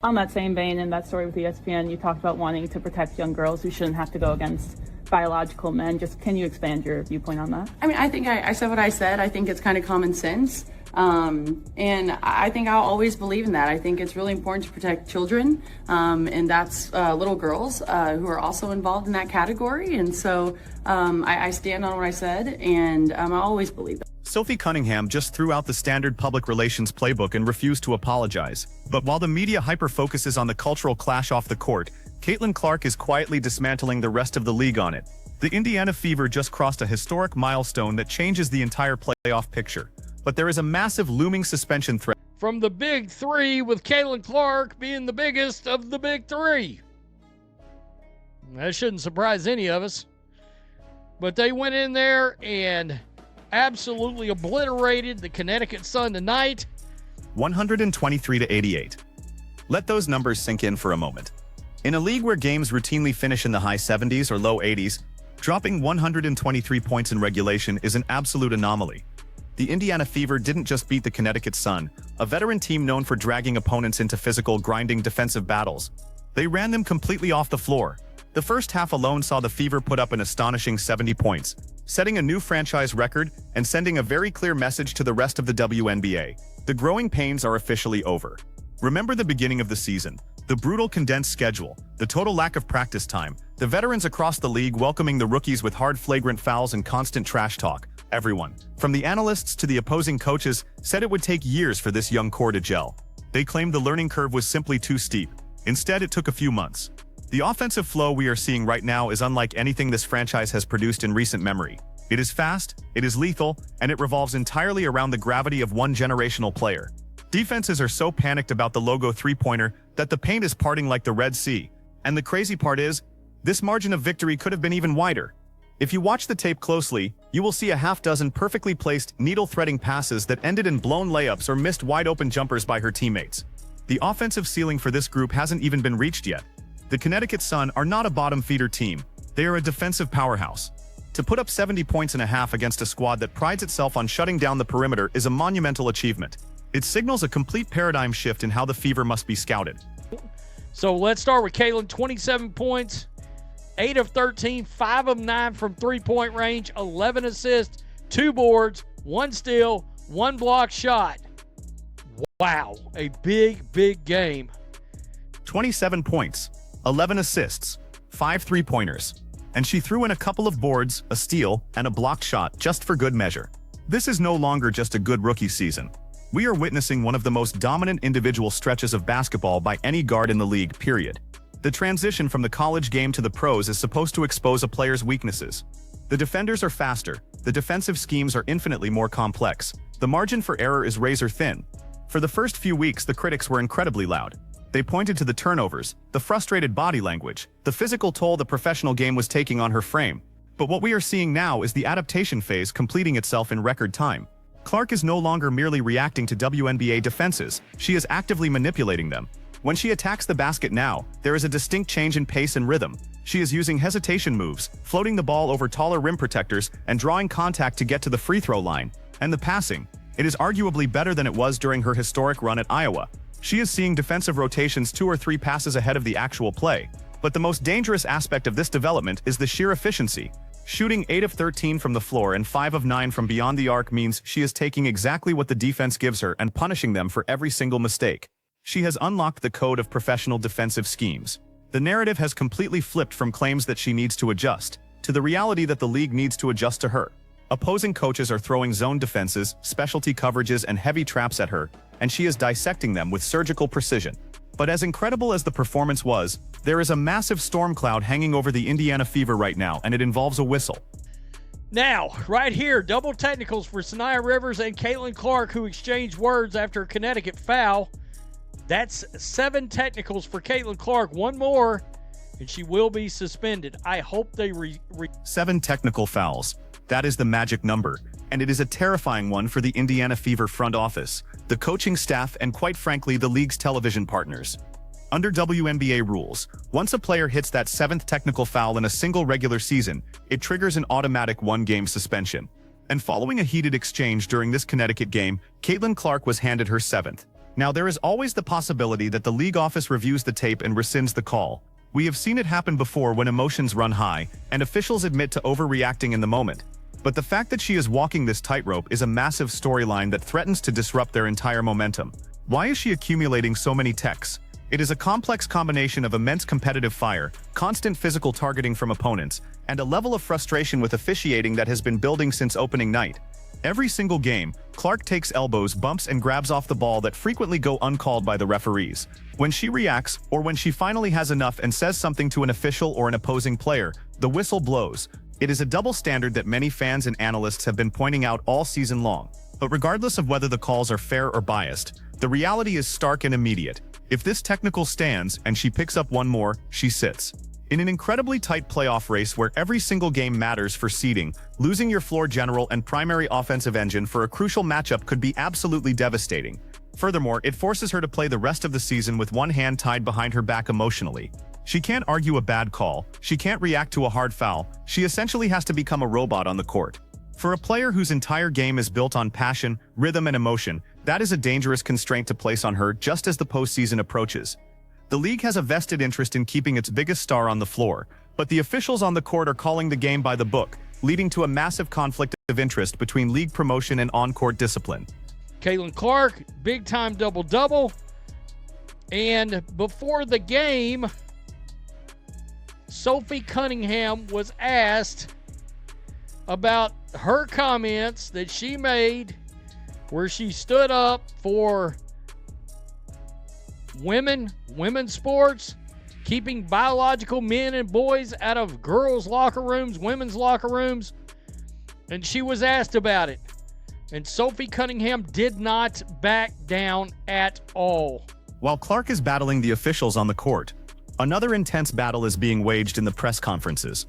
On that same vein, in that story with ESPN, you talked about wanting to protect young girls who shouldn't have to go against biological men. Just can you expand your viewpoint on that? I mean, I think I said what I said. I think it's kind of common sense. And I think I'll always believe in that. I think it's really important to protect children, and that's little girls who are also involved in that category. And so I stand on what I said, and I always believe that. Sophie Cunningham just threw out the standard public relations playbook and refused to apologize. But while the media hyper-focuses on the cultural clash off the court, Caitlin Clark is quietly dismantling the rest of the league on it. The Indiana Fever just crossed a historic milestone that changes the entire playoff picture. But there is a massive looming suspension threat from the big three, with Caitlin Clark being the biggest of the big three. That shouldn't surprise any of us. But they went in there and absolutely obliterated the Connecticut Sun tonight. 123-88. Let those numbers sink in for a moment. In a league where games routinely finish in the high 70s or low 80s, dropping 123 points in regulation is an absolute anomaly. The Indiana Fever didn't just beat the Connecticut Sun, a veteran team known for dragging opponents into physical, grinding defensive battles. They ran them completely off the floor. The first half alone saw the Fever put up an astonishing 70 points, setting a new franchise record and sending a very clear message to the rest of the WNBA. The growing pains are officially over. Remember the beginning of the season, the brutal condensed schedule, the total lack of practice time, the veterans across the league welcoming the rookies with hard flagrant fouls and constant trash talk. Everyone, from the analysts to the opposing coaches, said it would take years for this young core to gel. They claimed the learning curve was simply too steep. Instead, it took a few months. The offensive flow we are seeing right now is unlike anything this franchise has produced in recent memory. It is fast, it is lethal, and it revolves entirely around the gravity of one generational player. Defenses are so panicked about the logo three-pointer that the paint is parting like the Red Sea. And the crazy part is, this margin of victory could have been even wider. If you watch the tape closely, you will see a half-dozen perfectly placed, needle-threading passes that ended in blown layups or missed wide-open jumpers by her teammates. The offensive ceiling for this group hasn't even been reached yet. The Connecticut Sun are not a bottom-feeder team. They are a defensive powerhouse. To put up 70 points in a half against a squad that prides itself on shutting down the perimeter is a monumental achievement. It signals a complete paradigm shift in how the Fever must be scouted. So let's start with Caitlin, 27 points. 8 of 13, 5 of 9 from three-point range, 11 assists, 2 boards, 1 steal, 1 block shot. Wow, a big, big game. 27 points, 11 assists, 5 three-pointers. And she threw in a couple of boards, a steal, and a blocked shot just for good measure. This is no longer just a good rookie season. We are witnessing one of the most dominant individual stretches of basketball by any guard in the league, period. The transition from the college game to the pros is supposed to expose a player's weaknesses. The defenders are faster, the defensive schemes are infinitely more complex, the margin for error is razor thin. For the first few weeks, the critics were incredibly loud. They pointed to the turnovers, the frustrated body language, the physical toll the professional game was taking on her frame. But what we are seeing now is the adaptation phase completing itself in record time. Clark is no longer merely reacting to WNBA defenses, she is actively manipulating them. When she attacks the basket now, there is a distinct change in pace and rhythm. She is using hesitation moves, floating the ball over taller rim protectors, and drawing contact to get to the free throw line. And the passing. It is arguably better than it was during her historic run at Iowa. She is seeing defensive rotations 2 or 3 passes ahead of the actual play. But the most dangerous aspect of this development is the sheer efficiency. Shooting 8 of 13 from the floor and 5 of 9 from beyond the arc means she is taking exactly what the defense gives her and punishing them for every single mistake. She has unlocked the code of professional defensive schemes. The narrative has completely flipped from claims that she needs to adjust, to the reality that the league needs to adjust to her. Opposing coaches are throwing zone defenses, specialty coverages, and heavy traps at her, and she is dissecting them with surgical precision. But as incredible as the performance was, there is a massive storm cloud hanging over the Indiana Fever right now, and it involves a whistle. Now, right here, double technicals for Sanaya Rivers and Caitlin Clark, who exchanged words after a Connecticut foul. That's 7 technicals for Caitlin Clark. 1 more, and she will be suspended. I hope they 7 technical fouls. That is the magic number, and it is a terrifying one for the Indiana Fever front office, the coaching staff, and quite frankly, the league's television partners. Under WNBA rules, once a player hits that 7th technical foul in a single regular season, it triggers an automatic 1-game suspension. And following a heated exchange during this Connecticut game, Caitlin Clark was handed her 7th. Now, there is always the possibility that the league office reviews the tape and rescinds the call. We have seen it happen before when emotions run high, and officials admit to overreacting in the moment. But the fact that she is walking this tightrope is a massive storyline that threatens to disrupt their entire momentum. Why is she accumulating so many techs? It is a complex combination of immense competitive fire, constant physical targeting from opponents, and a level of frustration with officiating that has been building since opening night. Every single game, Clark takes elbows, bumps, and grabs off the ball that frequently go uncalled by the referees. When she reacts, or when she finally has enough and says something to an official or an opposing player, the whistle blows. It is a double standard that many fans and analysts have been pointing out all season long. But regardless of whether the calls are fair or biased, the reality is stark and immediate. If this technical stands and she picks up one more, she sits. In an incredibly tight playoff race where every single game matters for seeding, losing your floor general and primary offensive engine for a crucial matchup could be absolutely devastating. Furthermore, it forces her to play the rest of the season with one hand tied behind her back emotionally. She can't argue a bad call, she can't react to a hard foul, she essentially has to become a robot on the court. For a player whose entire game is built on passion, rhythm, and emotion, that is a dangerous constraint to place on her just as the postseason approaches. The league has a vested interest in keeping its biggest star on the floor, but the officials on the court are calling the game by the book, leading to a massive conflict of interest between league promotion and on-court discipline. Caitlin Clark, big-time double-double. And before the game, Sophie Cunningham was asked about her comments that she made where she stood up for women's sports, keeping biological men and boys out of girls' locker rooms, women's locker rooms, and she was asked about it. And Sophie Cunningham did not back down at all. While Clark is battling the officials on the court, another intense battle is being waged in the press conferences.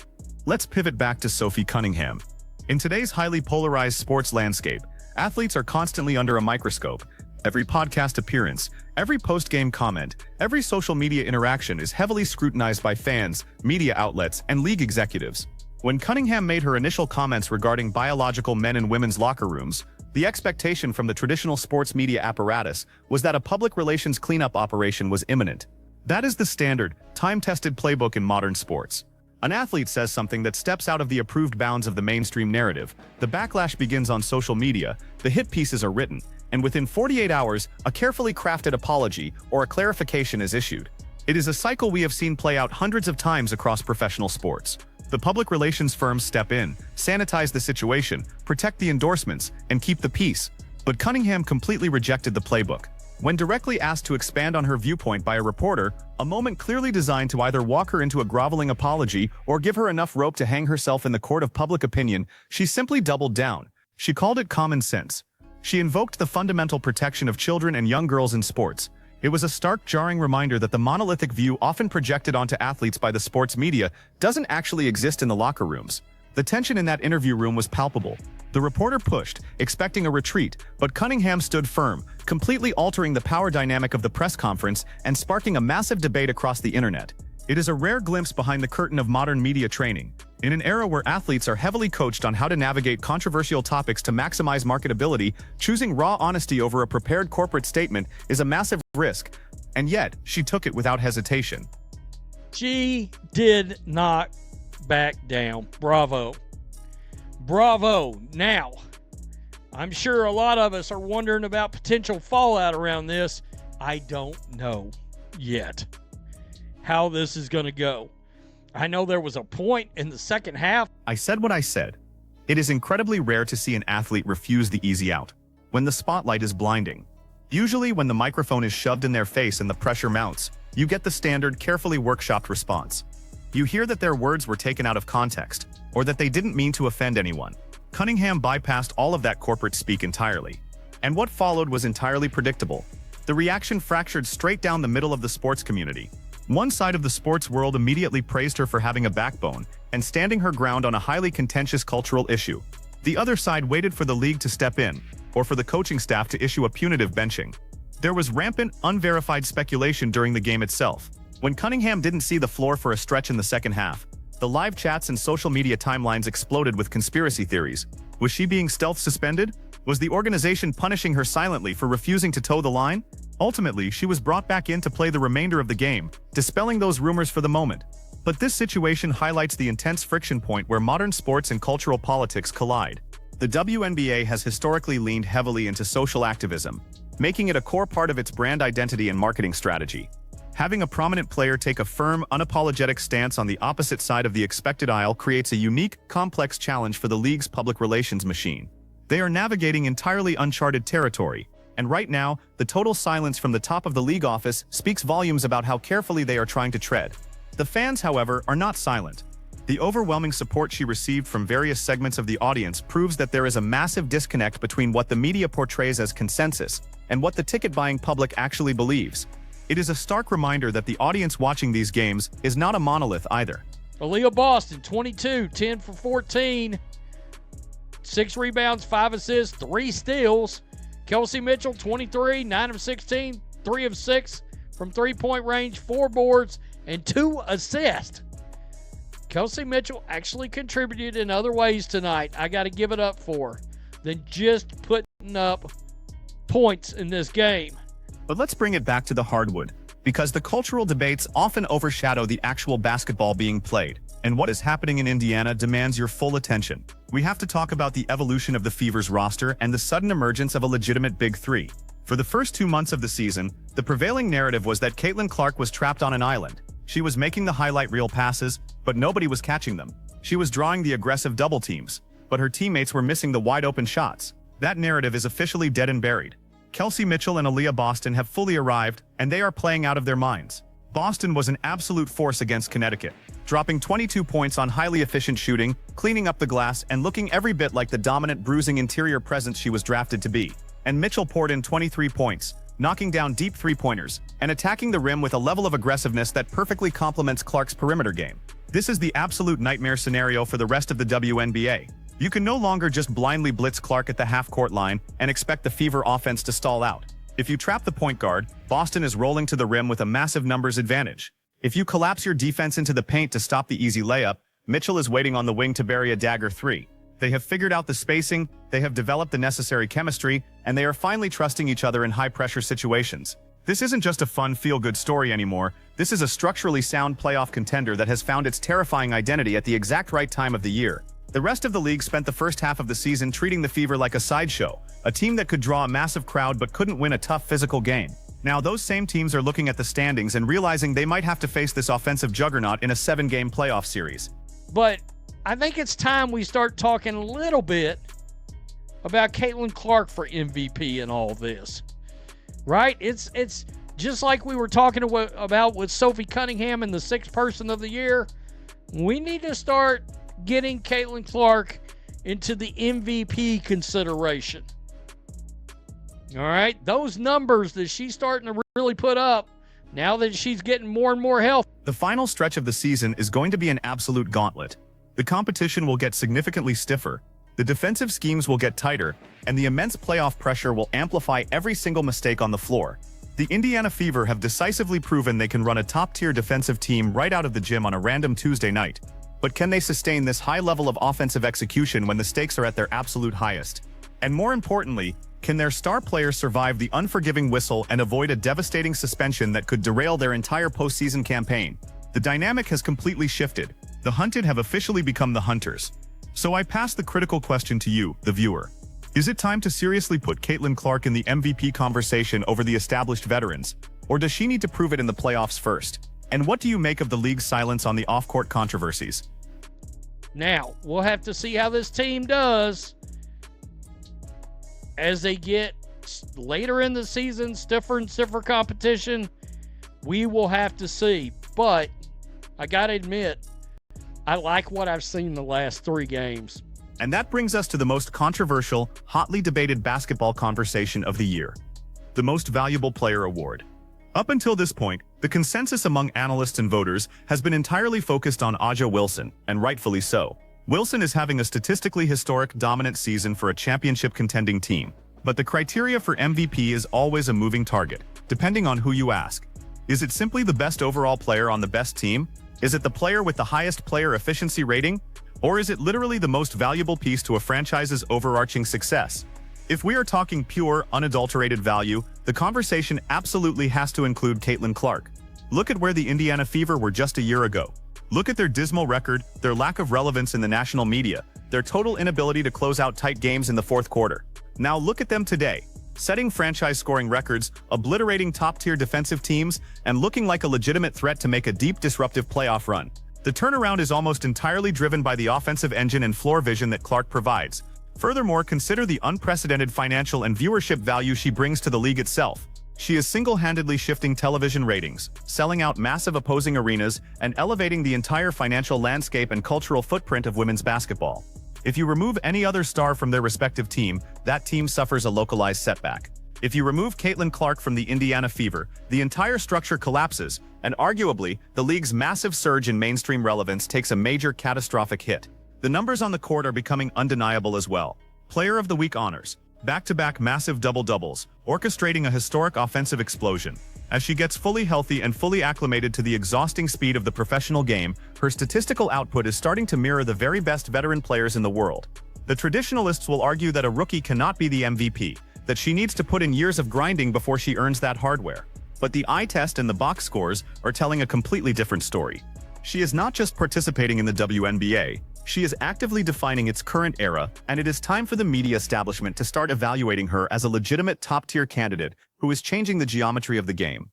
Let's pivot back to Sophie Cunningham. In today's highly polarized sports landscape, athletes are constantly under a microscope. Every podcast appearance, every post-game comment, every social media interaction is heavily scrutinized by fans, media outlets, and league executives. When Cunningham made her initial comments regarding biological men and women's locker rooms, the expectation from the traditional sports media apparatus was that a public relations cleanup operation was imminent. That is the standard, time-tested playbook in modern sports. An athlete says something that steps out of the approved bounds of the mainstream narrative, the backlash begins on social media, the hit pieces are written, and within 48 hours, a carefully crafted apology or a clarification is issued. It is a cycle we have seen play out hundreds of times across professional sports. The public relations firms step in, sanitize the situation, protect the endorsements, and keep the peace. But Cunningham completely rejected the playbook. When directly asked to expand on her viewpoint by a reporter, a moment clearly designed to either walk her into a groveling apology or give her enough rope to hang herself in the court of public opinion, she simply doubled down. She called it common sense. She invoked the fundamental protection of children and young girls in sports. It was a stark, jarring reminder that the monolithic view often projected onto athletes by the sports media doesn't actually exist in the locker rooms. The tension in that interview room was palpable. The reporter pushed, expecting a retreat, but Cunningham stood firm, completely altering the power dynamic of the press conference and sparking a massive debate across the internet. It is a rare glimpse behind the curtain of modern media training. In an era where athletes are heavily coached on how to navigate controversial topics to maximize marketability, choosing raw honesty over a prepared corporate statement is a massive risk, and yet she took it without hesitation. She did not back down. Bravo. Bravo. Now, I'm sure a lot of us are wondering about potential fallout around this. I don't know yet how this is going to go. I know there was a point in the second half. I said what I said. It is incredibly rare to see an athlete refuse the easy out when the spotlight is blinding. Usually when the microphone is shoved in their face and the pressure mounts, you get the standard, carefully workshopped response. You hear that their words were taken out of context, or that they didn't mean to offend anyone. Cunningham bypassed all of that corporate speak entirely. And what followed was entirely predictable. The reaction fractured straight down the middle of the sports community. One side of the sports world immediately praised her for having a backbone and standing her ground on a highly contentious cultural issue. The other side waited for the league to step in, or for the coaching staff to issue a punitive benching. There was rampant, unverified speculation during the game itself. When Cunningham didn't see the floor for a stretch in the second half, The live chats and social media timelines exploded with conspiracy theories. Was she being stealth suspended? Was the organization punishing her silently for refusing to toe the line? Ultimately, she was brought back in to play the remainder of the game, dispelling those rumors for the moment. But this situation highlights the intense friction point where modern sports and cultural politics collide. The WNBA has historically leaned heavily into social activism, making it a core part of its brand identity and marketing strategy. Having a prominent player take a firm, unapologetic stance on the opposite side of the expected aisle creates a unique, complex challenge for the league's public relations machine. They are navigating entirely uncharted territory, and right now, the total silence from the top of the league office speaks volumes about how carefully they are trying to tread. The fans, however, are not silent. The overwhelming support she received from various segments of the audience proves that there is a massive disconnect between what the media portrays as consensus and what the ticket-buying public actually believes. It is a stark reminder that the audience watching these games is not a monolith either. Aaliyah Boston, 22, 10 for 14. 6 rebounds, 5 assists, 3 steals. Kelsey Mitchell, 23, 9 of 16, 3 of 6 from three-point range, 4 boards, and 2 assists. Kelsey Mitchell actually contributed in other ways tonight. I got to give it up for her, than just putting up points in this game. But let's bring it back to the hardwood, because the cultural debates often overshadow the actual basketball being played. And what is happening in Indiana demands your full attention. We have to talk about the evolution of the Fever's roster and the sudden emergence of a legitimate Big Three. For the first 2 months of the season, the prevailing narrative was that Caitlin Clark was trapped on an island. She was making the highlight reel passes, but nobody was catching them. She was drawing the aggressive double teams, but her teammates were missing the wide-open shots. That narrative is officially dead and buried. Kelsey Mitchell and Aaliyah Boston have fully arrived, and they are playing out of their minds. Boston was an absolute force against Connecticut, dropping 22 points on highly efficient shooting, cleaning up the glass, and looking every bit like the dominant bruising interior presence she was drafted to be. And Mitchell poured in 23 points, knocking down deep three-pointers, and attacking the rim with a level of aggressiveness that perfectly complements Clark's perimeter game. This is the absolute nightmare scenario for the rest of the WNBA. You can no longer just blindly blitz Clark at the half-court line and expect the Fever offense to stall out. If you trap the point guard, Boston is rolling to the rim with a massive numbers advantage. If you collapse your defense into the paint to stop the easy layup, Mitchell is waiting on the wing to bury a dagger 3. They have figured out the spacing, they have developed the necessary chemistry, and they are finally trusting each other in high-pressure situations. This isn't just a fun feel-good story anymore, this is a structurally sound playoff contender that has found its terrifying identity at the exact right time of the year. The rest of the league spent the first half of the season treating the Fever like a sideshow, a team that could draw a massive crowd but couldn't win a tough physical game. Now those same teams are looking at the standings and realizing they might have to face this offensive juggernaut in a 7-game playoff series. But I think it's time we start talking a little bit about Caitlin Clark for MVP and all this, right? It's just like we were talking about with Sophie Cunningham and the 6th person of the year. We need to start getting Caitlin Clark into the MVP consideration. All right, those numbers that she's starting to really put up now that she's getting more and more health. The final stretch of the season is going to be an absolute gauntlet. The competition will get significantly stiffer, the defensive schemes will get tighter, and the immense playoff pressure will amplify every single mistake on the floor. The Indiana Fever have decisively proven they can run a top-tier defensive team right out of the gym on a random Tuesday night. But can they sustain this high level of offensive execution when the stakes are at their absolute highest? And more importantly, can their star players survive the unforgiving whistle and avoid a devastating suspension that could derail their entire postseason campaign? The dynamic has completely shifted. The hunted have officially become the hunters. So I pass the critical question to you, the viewer. Is it time to seriously put Caitlin Clark in the MVP conversation over the established veterans? Or does she need to prove it in the playoffs first? And what do you make of the league's silence on the off-court controversies? Now, we'll have to see how this team does as they get later in the season, stiffer and stiffer competition. We will have to see. But I got to admit, I like what I've seen the last 3 games. And that brings us to the most controversial, hotly debated basketball conversation of the year. The Most Valuable Player Award. Up until this point, the consensus among analysts and voters has been entirely focused on A'ja Wilson, and rightfully so. Wilson is having a statistically historic dominant season for a championship contending team. But the criteria for MVP is always a moving target, depending on who you ask. Is it simply the best overall player on the best team? Is it the player with the highest player efficiency rating? Or is it literally the most valuable piece to a franchise's overarching success? If we are talking pure, unadulterated value, the conversation absolutely has to include Caitlin Clark. Look at where the Indiana Fever were just a year ago. Look at their dismal record, their lack of relevance in the national media, their total inability to close out tight games in the fourth quarter. Now look at them today, setting franchise scoring records, obliterating top-tier defensive teams, and looking like a legitimate threat to make a deep, disruptive playoff run. The turnaround is almost entirely driven by the offensive engine and floor vision that Clark provides. Furthermore, consider the unprecedented financial and viewership value she brings to the league itself. She is single-handedly shifting television ratings, selling out massive opposing arenas, and elevating the entire financial landscape and cultural footprint of women's basketball. If you remove any other star from their respective team, that team suffers a localized setback. If you remove Caitlin Clark from the Indiana Fever, the entire structure collapses, and arguably, the league's massive surge in mainstream relevance takes a major catastrophic hit. The numbers on the court are becoming undeniable as well. Player of the Week honors, back-to-back massive double-doubles, orchestrating a historic offensive explosion. As she gets fully healthy and fully acclimated to the exhausting speed of the professional game, her statistical output is starting to mirror the very best veteran players in the world. The traditionalists will argue that a rookie cannot be the MVP, that she needs to put in years of grinding before she earns that hardware. But the eye test and the box scores are telling a completely different story. She is not just participating in the WNBA, she is actively defining its current era, and it is time for the media establishment to start evaluating her as a legitimate top-tier candidate who is changing the geometry of the game.